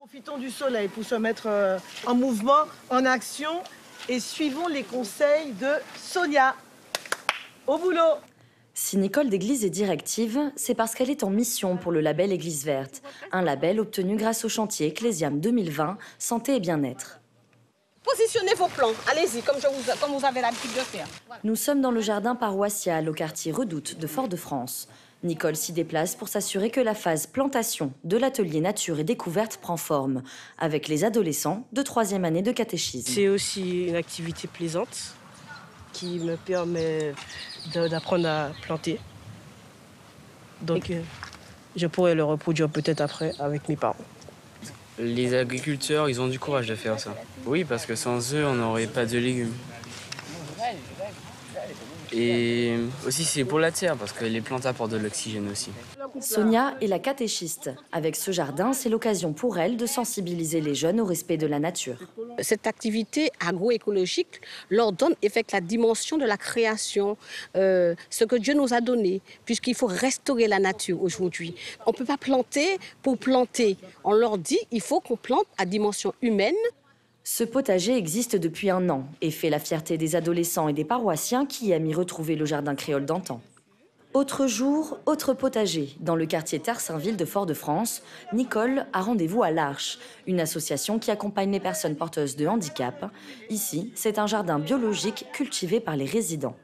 Profitons du soleil pour se mettre en mouvement, en action et suivons les conseils de Sonia. Au boulot! Si Nicole d'Église est directive, c'est parce qu'elle est en mission pour le label Église verte, un label obtenu grâce au chantier Ecclésiam 2020, santé et bien-être. Positionnez vos plans, allez-y, comme vous avez l'habitude de faire. Voilà. Nous sommes dans le jardin paroissial au quartier Redoute de Fort-de-France. Nicole s'y déplace pour s'assurer que la phase plantation de l'atelier nature et découverte prend forme, avec les adolescents de 3e année de catéchisme. C'est aussi une activité plaisante qui me permet d'apprendre à planter. Donc je pourrais le reproduire peut-être après avec mes parents. Les agriculteurs, ils ont du courage de faire ça. Oui, parce que sans eux, on n'aurait pas de légumes. Et aussi, c'est pour la terre, parce que les plantes apportent de l'oxygène aussi. Sonia est la catéchiste. Avec ce jardin, c'est l'occasion pour elle de sensibiliser les jeunes au respect de la nature. Cette activité agroécologique leur donne la dimension de la création, ce que Dieu nous a donné, puisqu'il faut restaurer la nature aujourd'hui. On ne peut pas planter pour planter. On leur dit qu'il faut qu'on plante à dimension humaine. Ce potager existe depuis 1 an et fait la fierté des adolescents et des paroissiens qui aiment y retrouver le jardin créole d'antan. Autre jour, autre potager. Dans le quartier Terre-Saint-Ville de Fort-de-France, Nicole a rendez-vous à l'Arche, une association qui accompagne les personnes porteuses de handicap. Ici, c'est un jardin biologique cultivé par les résidents.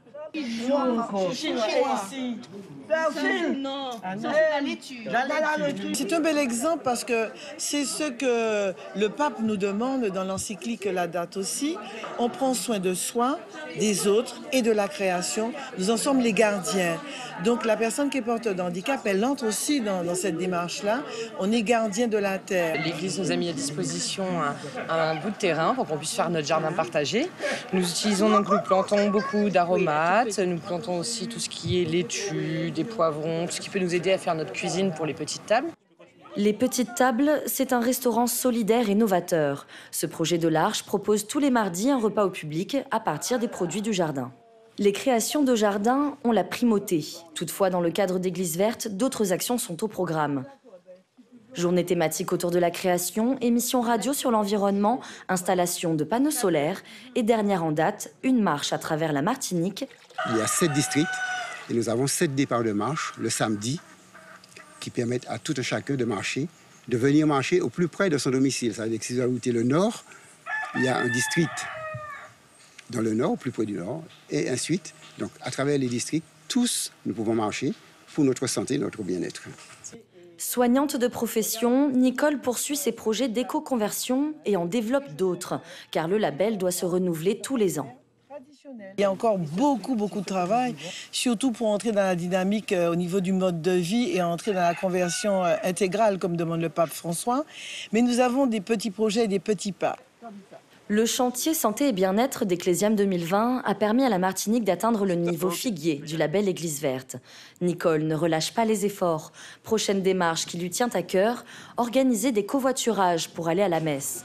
C'est un bel exemple parce que c'est ce que le pape nous demande dans l'encyclique Laudato Si. On prend soin de soi, des autres et de la création. Nous en sommes les gardiens. Donc la personne qui est porteuse de handicap, elle entre aussi dans cette démarche-là. On est gardien de la terre. L'Église nous a mis à disposition un bout de terrain pour qu'on puisse faire notre jardin partagé. Nous plantons beaucoup d'aromates, nous plantons aussi tout ce qui est laitue, des poivrons, tout ce qui peut nous aider à faire notre cuisine pour les petites tables. Les Petites Tables, c'est un restaurant solidaire et novateur. Ce projet de l'Arche propose tous les mardis un repas au public à partir des produits du jardin. Les créations de jardin ont la primauté. Toutefois, dans le cadre d'Église verte, d'autres actions sont au programme. Journée thématique autour de la création, émission radio sur l'environnement, installation de panneaux solaires et dernière en date, une marche à travers la Martinique. Il y a 7 districts et nous avons 7 départs de marche le samedi qui permettent à tout un chacun de marcher, de venir marcher au plus près de son domicile. Ça veut dire que si vous habitez le nord, il y a un district dans le nord, au plus près du nord, et ensuite, donc à travers les districts, tous nous pouvons marcher pour notre santé, notre bien-être. Soignante de profession, Nicole poursuit ses projets d'éco-conversion et en développe d'autres, car le label doit se renouveler tous les ans. Il y a encore beaucoup de travail, surtout pour entrer dans la dynamique au niveau du mode de vie et entrer dans la conversion intégrale, comme demande le pape François. Mais nous avons des petits projets et des petits pas. Le chantier santé et bien-être d'Ecclésiam 2020 a permis à la Martinique d'atteindre le niveau figuier du label Église verte. Nicole ne relâche pas les efforts. Prochaine démarche qui lui tient à cœur, organiser des covoiturages pour aller à la messe.